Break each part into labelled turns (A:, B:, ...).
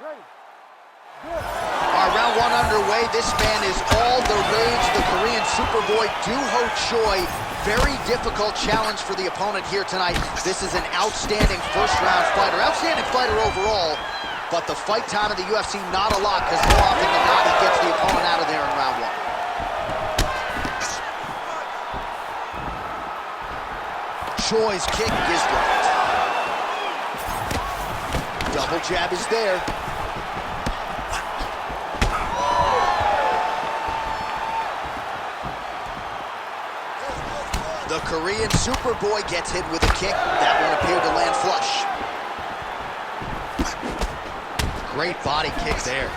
A: All right, round one underway. This man is all the rage, the Korean Superboy, Doo-ho Choi. Very difficult challenge for the opponent here tonight. This is an outstanding first-round fighter, outstanding fighter overall, but the fight time of the UFC, not a lot, because more often than not, he gets the opponent out of there in round one. Choi's kick is blocked. Double jab is there. The Korean Superboy gets hit with a kick. That one appeared to land flush. Great body kick there.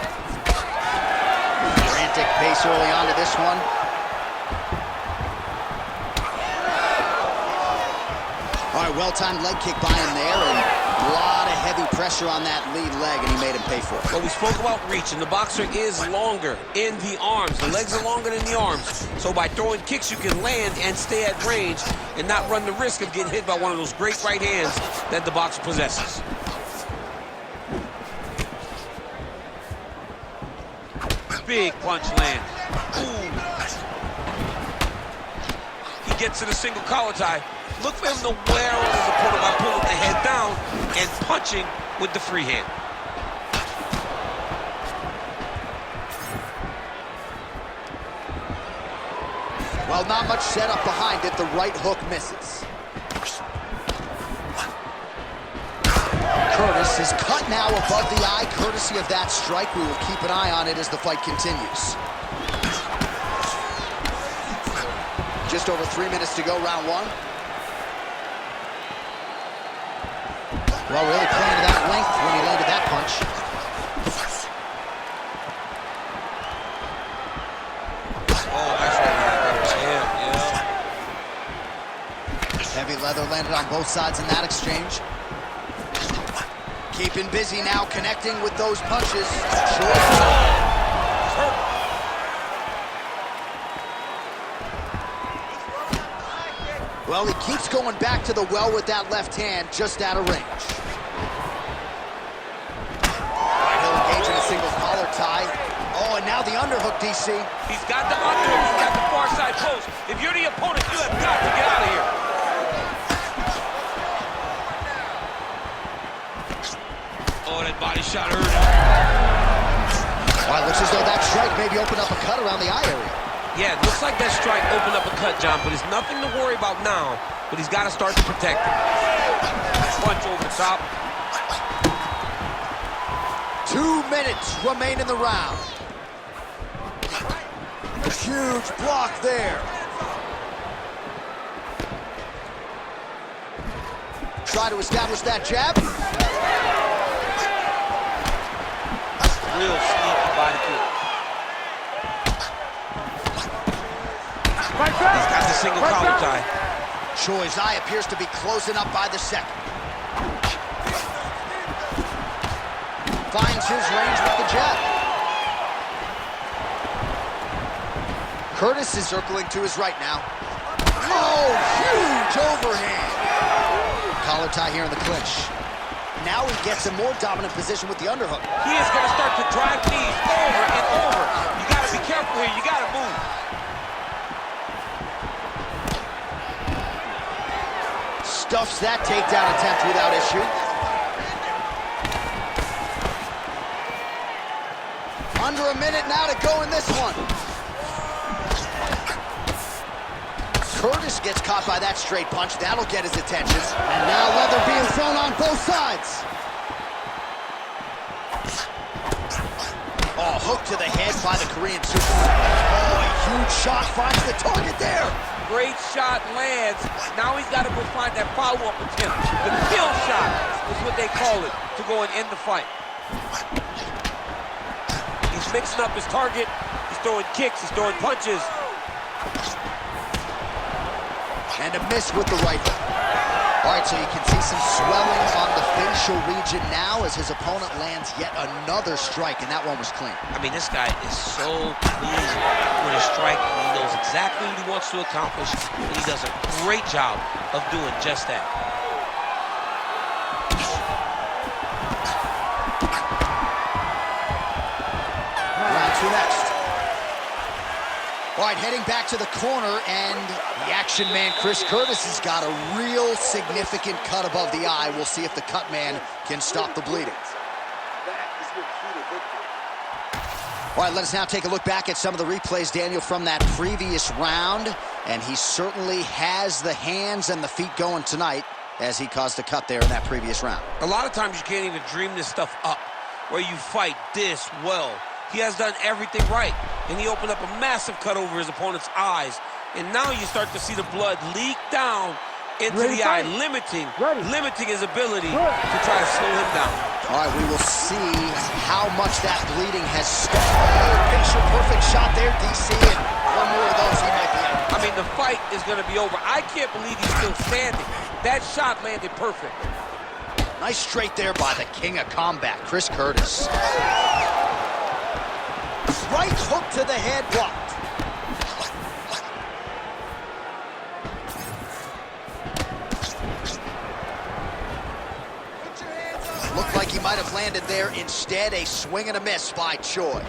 A: Frantic pace early on to this one. All right, well-timed leg kick by him there, and a lot of heavy pressure on that lead leg, and he made him pay for it.
B: Well, we spoke about reach, and the boxer is longer in the arms. The legs are longer than the arms. So by throwing kicks, you can land and stay at range and not run the risk of getting hit by one of those great right hands that the boxer possesses. Big punch lands. Ooh. He gets to the single collar tie. Look for him to wear on his opponent by pulling the head down and punching with the free hand.
A: Well, not much setup behind it. The right hook misses. Curtis is cut now above the eye, courtesy of that strike. We will keep an eye on it as the fight continues. Just over 3 minutes to go, round one. Well, really playing to that length when he landed that punch.
B: Oh, that's right. Yeah.
A: Heavy leather landed on both sides in that exchange. Keeping busy now, connecting with those punches. Well, he keeps going back to the well with that left hand, just out of range. He'll engage in a single collar tie. Oh, and now the underhook, DC.
B: He's got the underhook, he's got the far side post. If you're the opponent, you have got to get out of here. Oh, that body shot hurt him.
A: Well, it looks as though that strike maybe opened up a cut around the eye area.
B: Yeah, it looks like that strike opened up a cut, John, but it's nothing to worry about now, but he's got to start to protect it. Punch over the top.
A: 2 minutes remain in the round. A huge block there. Try to establish that jab.
B: Real sneaky body kick. He's got the single collar tie.
A: Choi's eye appears to be closing up by the second. Finds his range with the jab. Curtis is circling to his right now. Oh, huge overhand. Collar tie here in the clinch. Now he gets a more dominant position with the underhook.
B: He is going to start to drive knees over and over. You got to be careful here. You got to move.
A: Stuffs that takedown attempt without issue. Under a minute now to go in this one. Curtis gets caught by that straight punch. That'll get his attention. And now leather being thrown on both sides. Oh, hook to the head by the Korean Superboy. Oh, a huge shot finds the target there.
B: Great shot lands. Now he's got to go find that follow-up attempt. The kill shot is what they call it, to go and end the fight. He's mixing up his target. He's throwing kicks. He's throwing punches.
A: And a miss with the right hook. All right, so you can see some swelling on the facial region now as his opponent lands yet another strike, and that one was clean.
B: I mean, this guy is so clean with a strike. He knows exactly what he wants to accomplish, and he does a great job of doing just that.
A: All right, heading back to the corner, and the action man, Chris Curtis, has got a real significant cut above the eye. We'll see if the cut man can stop the bleeding. All right, let us now take a look back at some of the replays, Daniel, from that previous round. And he certainly has the hands and the feet going tonight as he caused the cut there in that previous round.
B: A lot of times you can't even dream this stuff up, where you fight this well. He has done everything right, and he opened up a massive cut over his opponent's eyes. And now you start to see the blood leak down into the eye, limiting his ability to try to slow him down.
A: All right, we will see how much that bleeding has stopped. Oh, picture perfect shot there, DC, and one more of those he might be out.
B: I mean, the fight is going to be over. I can't believe he's still standing. That shot landed perfect.
A: Nice straight there by the king of combat, Chris Curtis. Right hook to the head, blocked. Looked like he might have landed there. Instead, a swing and a miss by Choi.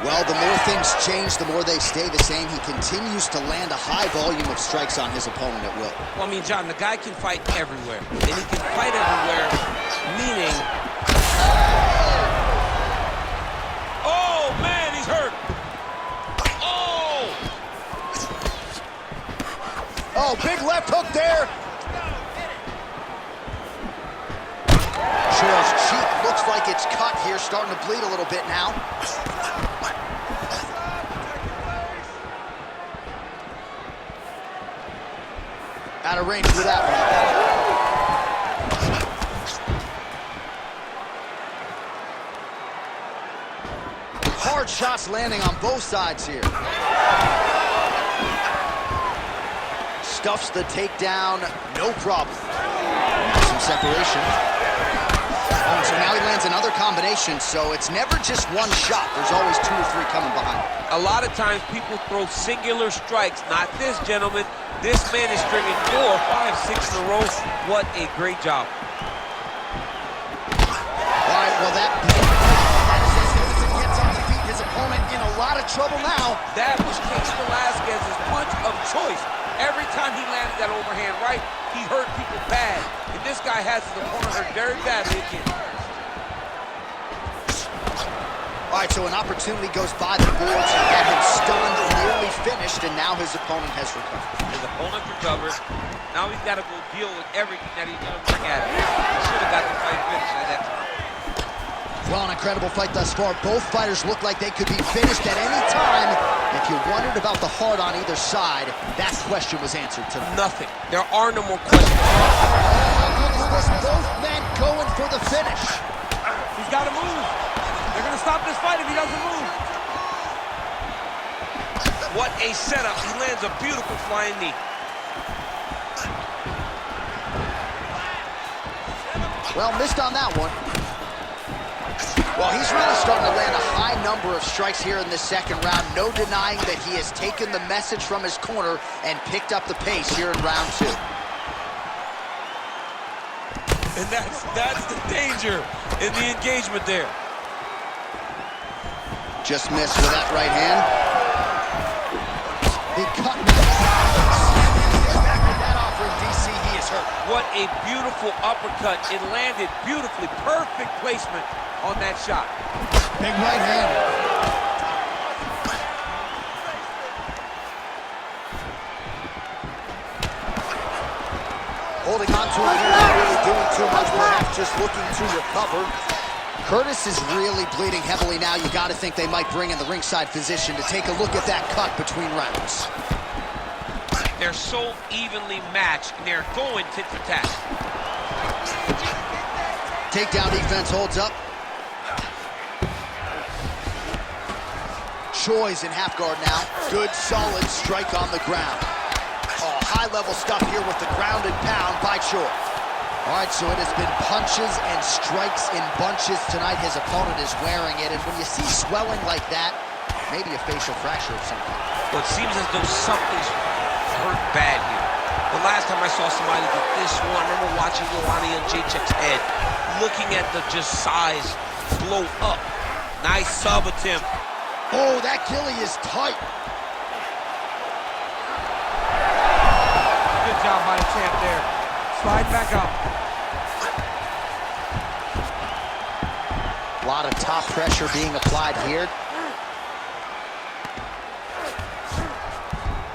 A: Well, the more things change, the more they stay the same. He continues to land a high volume of strikes on his opponent at will.
B: Well, I mean, John, the guy can fight everywhere. And he can fight everywhere, meaning... Oh, man, he's hurt. Oh!
A: Oh, big left hook there. Choi's cheek looks like it's cut here, starting to bleed a little bit now. Out of range with that one. Hard shots landing on both sides here. Stuffs the takedown, no problem. Some separation. Oh, so now he lands another combination, so it's never just one shot. There's always 2 or 3 coming behind.
B: A lot of times people throw singular strikes. Not this gentleman. This man is stringing 4, 5, 6 in a row. What a great job.
A: All right, well, that gets on the feet. His opponent in a lot of trouble now.
B: That was Case Velasquez's punch of choice. Every time he landed that overhand right, he hurt people bad. And this guy has his opponent hurt very badly again.
A: All right, so an opportunity goes by the boards. He had him stunned, nearly finished, and now his opponent has recovered.
B: His opponent recovered. Now he's got to go deal with everything that he's going to bring at him. He should have got the fight finished at that time.
A: Well, an incredible fight thus far. Both fighters look like they could be finished at any time. If you wondered about the heart on either side, that question was answered tonight.
B: Nothing. There are no more questions.
A: Both men going for the finish.
B: He's got to move. They're going to stop this fight if he doesn't move. What a setup. He lands a beautiful flying knee.
A: Well, missed on that one. Well, he's really starting to land a high number of strikes here in this second round. No denying that he has taken the message from his corner and picked up the pace here in round 2.
B: And that's the danger in the engagement there.
A: Just missed with that right hand. He cut me. Back with that offering, DC, he is hurt.
B: What a beautiful uppercut. It landed beautifully. Perfect placement on that shot.
A: Big right hand. Holding on to it here, not really doing too much, perhaps just looking to recover. Curtis is really bleeding heavily now. You got to think they might bring in the ringside physician to take a look at that cut between rounds.
B: They're so evenly matched, and they're going tit for tat.
A: Takedown defense holds up. Choi's in half guard now. Good, solid strike on the ground. Oh, high-level stuff here with the ground and pound by Choi. All right, so it has been punches and strikes in bunches tonight. His opponent is wearing it, and when you see swelling like that, maybe a facial fracture of some kind.
B: Well, it seems as though something's hurt bad here. The last time I saw somebody get this one, I remember watching Ioane on Jacek's head, looking at the just size blow up. Nice sub attempt.
A: Oh, that ghillie is tight.
C: job by the champ there. Slide back up.
A: A lot of top pressure being applied here.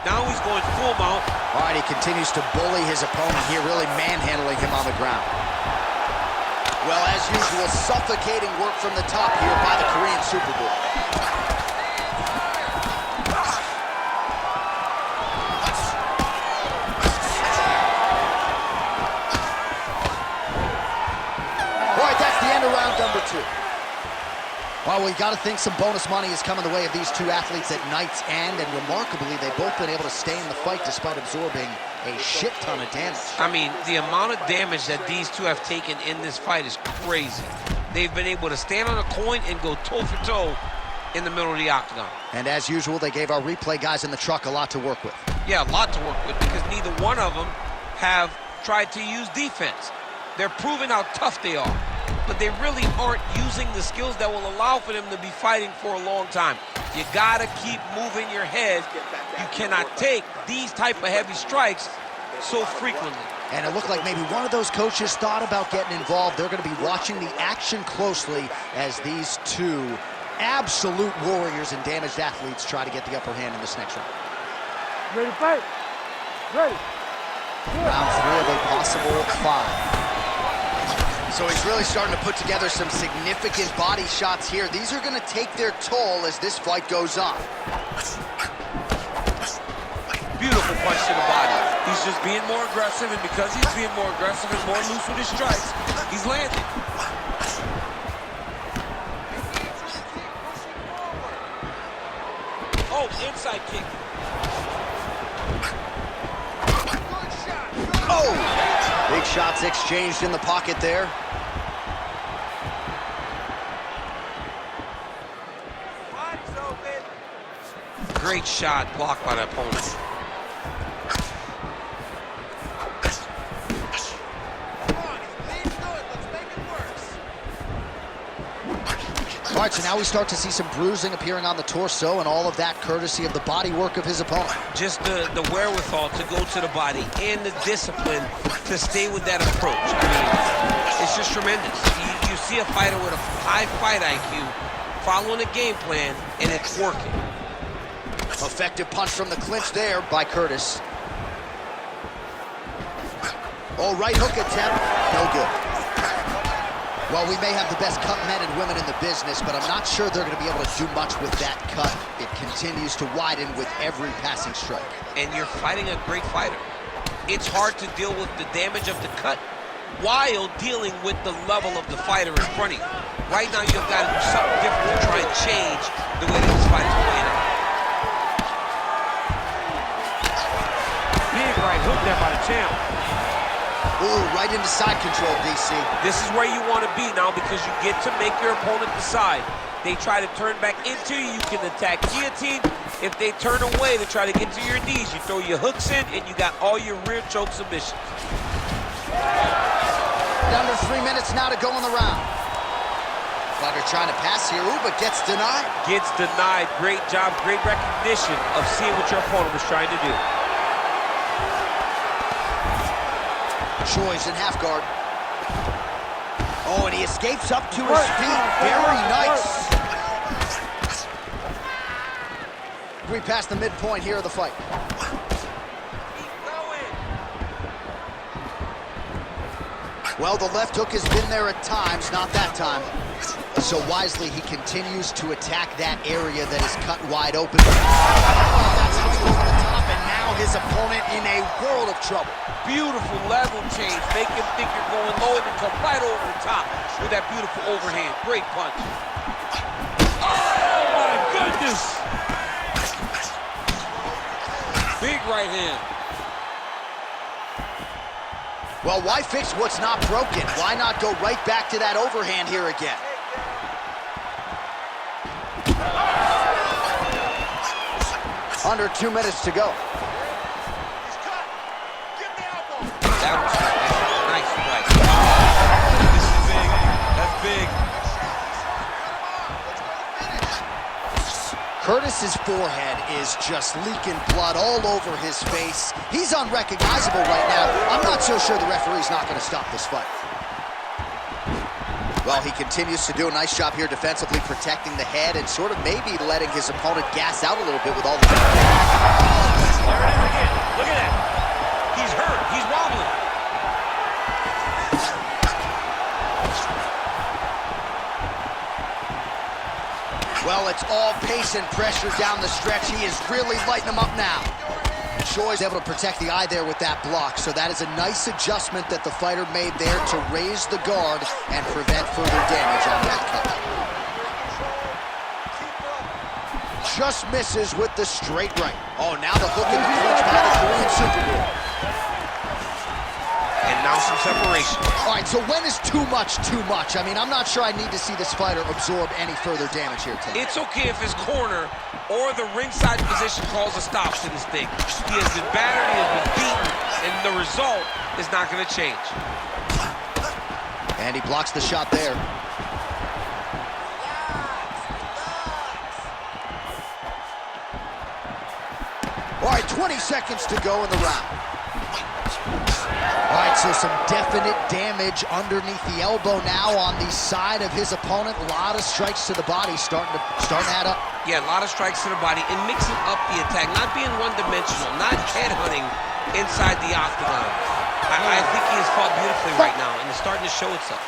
B: Now he's going full mount.
A: All right, he continues to bully his opponent here, really manhandling him on the ground. Well, as usual, suffocating work from the top here by the Korean Superboy. All right, that's the end of round number 2. Well, we got to think some bonus money is coming the way of these two athletes at night's end, and remarkably, they've both been able to stay in the fight despite absorbing a shit ton of damage.
B: I mean, the amount of damage that these two have taken in this fight is crazy. They've been able to stand on a coin and go toe-for-toe in the middle of the octagon.
A: And as usual, they gave our replay guys in the truck a lot to work with.
B: Yeah, a lot to work with, because neither one of them have tried to use defense. They're proving how tough they are, but they really aren't using the skills that will allow for them to be fighting for a long time. You gotta keep moving your head. You cannot take these type of heavy strikes so frequently.
A: And it looked like maybe one of those coaches thought about getting involved. They're going to be watching the action closely as these two absolute warriors and damaged athletes try to get the upper hand in this next round.
C: Ready to fight? Ready.
A: Round 3 of a possible 5. So he's really starting to put together some significant body shots here. These are going to take their toll as this fight goes on.
B: Beautiful punch to the body. He's just being more aggressive, and because he's being more aggressive and more loose with his strikes, he's landing. Oh, inside kick.
A: Oh! Big shots exchanged in the pocket there.
B: Great shot blocked by the opponent.
A: All right, so now we start to see some bruising appearing on the torso, and all of that courtesy of the body work of his opponent.
B: Just the wherewithal to go to the body and the discipline to stay with that approach. I mean, it's just tremendous. You see a fighter with a high fight IQ following a game plan, and it's working.
A: Effective punch from the clinch there by Curtis. Oh, right hook attempt, no good. Well, we may have the best cut men and women in the business, but I'm not sure they're going to be able to do much with that cut. It continues to widen with every passing strike.
B: And you're fighting a great fighter. It's hard to deal with the damage of the cut while dealing with the level of the fighter in front of you. Right now, you've got to do something different to try and change the way that this fight is playing out.
C: Big right hook there by the champ.
A: Ooh, right into side control, DC.
B: This is where you want to be now, because you get to make your opponent decide. They try to turn back into you, you can attack guillotine. If they turn away to try to get to your knees, you throw your hooks in, and you got all your rear choke submissions.
A: Down to 3 minutes now to go in the round. Fighter trying to pass here, ooh, but gets denied.
B: Gets denied. Great job, great recognition of seeing what your opponent was trying to do.
A: Choi's in half guard. Oh, and he escapes up to his feet. Very nice. We passed the midpoint here of the fight. Well, the left hook has been there at times, not that time. So wisely, he continues to attack that area that is cut wide open. That's right over the top, and now his opponent in a world of trouble.
B: Beautiful level change. Make him think you're going low and then come right over the top with that beautiful overhand. Great punch.
C: Oh, my goodness.
B: Big right hand.
A: Well, why fix what's not broken? Why not go right back to that overhand here again? Under 2 minutes to go.
B: That was nice strike.
C: This is big. That's big.
A: Curtis's forehead is just leaking blood all over his face. He's unrecognizable right now. I'm not so sure the referee's not going to stop this fight. Well, he continues to do a nice job here defensively, protecting the head and sort of maybe letting his opponent gas out a little bit with all the...
B: There it is again. Look at that. He's hurt. He's wobbling.
A: Well, it's all pace and pressure down the stretch. He is really lighting them up now. Choi's able to protect the eye there with that block, so that is a nice adjustment that the fighter made there to raise the guard and prevent further damage on that cut. Just misses with the straight right. Oh, now the hook in the clinch by the Korean Superboy.
B: And now some separation.
A: All right, so when is too much too much? I mean, I'm not sure I need to see this fighter absorb any further damage here tonight.
B: It's okay if his corner or the ringside position calls a stop to this thing. He has been battered, he has been beaten, and the result is not going to change.
A: And he blocks the shot there. All right, 20 seconds to go in the round. All right, so some definite damage underneath the elbow now on the side of his opponent. A lot of strikes to the body starting to add up.
B: Yeah, a lot of strikes to the body and mixing up the attack, not being one-dimensional, not headhunting inside the octagon. I think he has fought beautifully right now, and it's starting to show itself.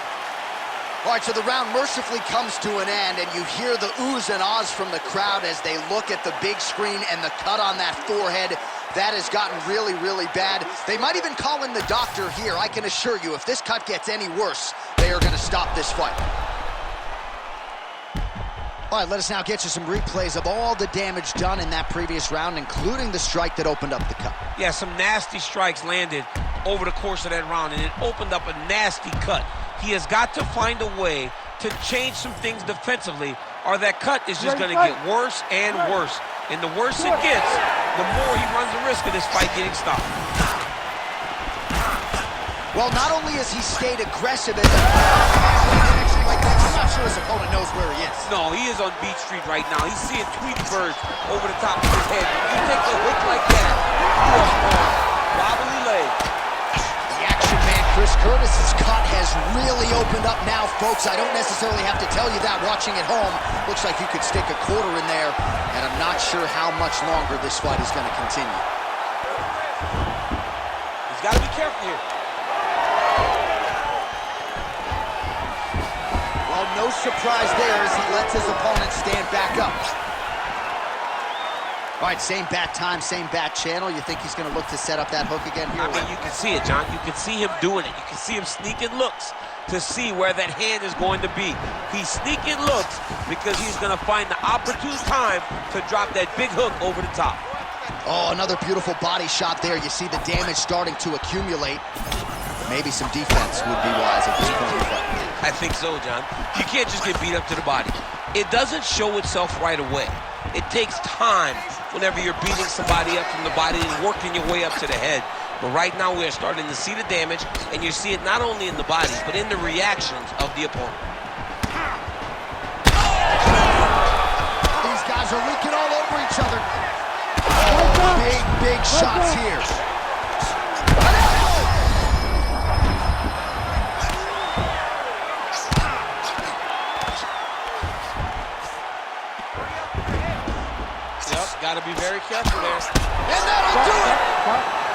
A: All right, so the round mercifully comes to an end, and you hear the oohs and ahs from the crowd as they look at the big screen and the cut on that forehead. That has gotten really, really bad. They might even call in the doctor here. I can assure you, if this cut gets any worse, they are going to stop this fight. All right, let us now get you some replays of all the damage done in that previous round, including the strike that opened up the cut.
B: Yeah, some nasty strikes landed over the course of that round, and it opened up a nasty cut. He has got to find a way to change some things defensively, or that cut is just going to get worse and worse. And the worse it gets, the more he runs the risk of this fight getting stopped.
A: Well, not only has he stayed aggressive as I'm not sure his opponent knows where he is.
B: No, he is on Beach Street right now. He's seeing Tweety birds over the top of his head. You take a hook like that, you are on wobbly leg.
A: The action man, Chris Curtis's cut has really opened up now, folks. I don't necessarily have to tell you that watching at home. Looks like you could stick a quarter in there, and I'm not sure how much longer this fight is going to continue.
B: He's got to be careful here.
A: Well, no surprise there as he lets his opponent stand back up. All right, same bat time, same bat channel. You think he's going to look to set up that hook again here?
B: I mean, you can see it, John. You can see him doing it. You can see him sneaking looks to see where that hand is going to be. He's sneaking looks because he's going to find the opportune time to drop that big hook over the top.
A: Oh, another beautiful body shot there. You see the damage starting to accumulate. Maybe some defense would be wise at this point in the fight.
B: I think so, John. You can't just get beat up to the body. It doesn't show itself right away. It takes time whenever you're beating somebody up from the body and working your way up to the head. But right now we are starting to see the damage, and you see it not only in the bodies, but in the reactions of the opponent.
A: These guys are leaking all over each other. Oh, big shots here.
B: Got to be very careful there.
A: And that'll do it!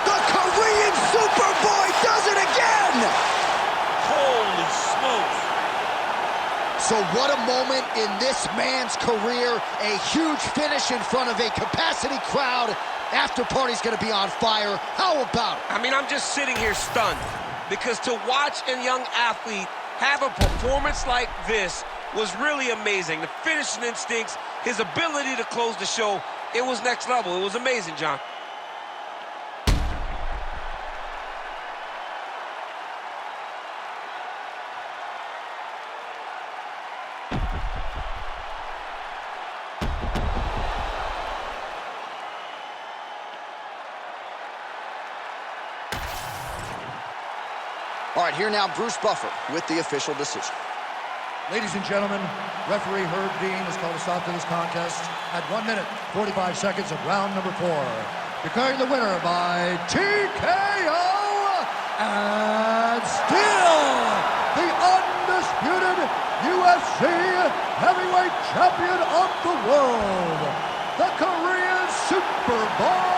A: The Korean Superboy does it again!
B: Holy smokes!
A: So what a moment in this man's career. A huge finish in front of a capacity crowd. After party's going to be on fire. How about it?
B: I mean, I'm just sitting here stunned because to watch a young athlete have a performance like this was really amazing. The finishing instincts, his ability to close the show, it was next level. It was amazing, John.
A: All right, here now Bruce Buffer with the official decision.
D: Ladies and gentlemen, referee Herb Dean has called a stop to this contest at 1 minute, 45 seconds of round number 4. Declaring the winner by TKO and still the undisputed UFC heavyweight champion of the world, the Korean Superboy,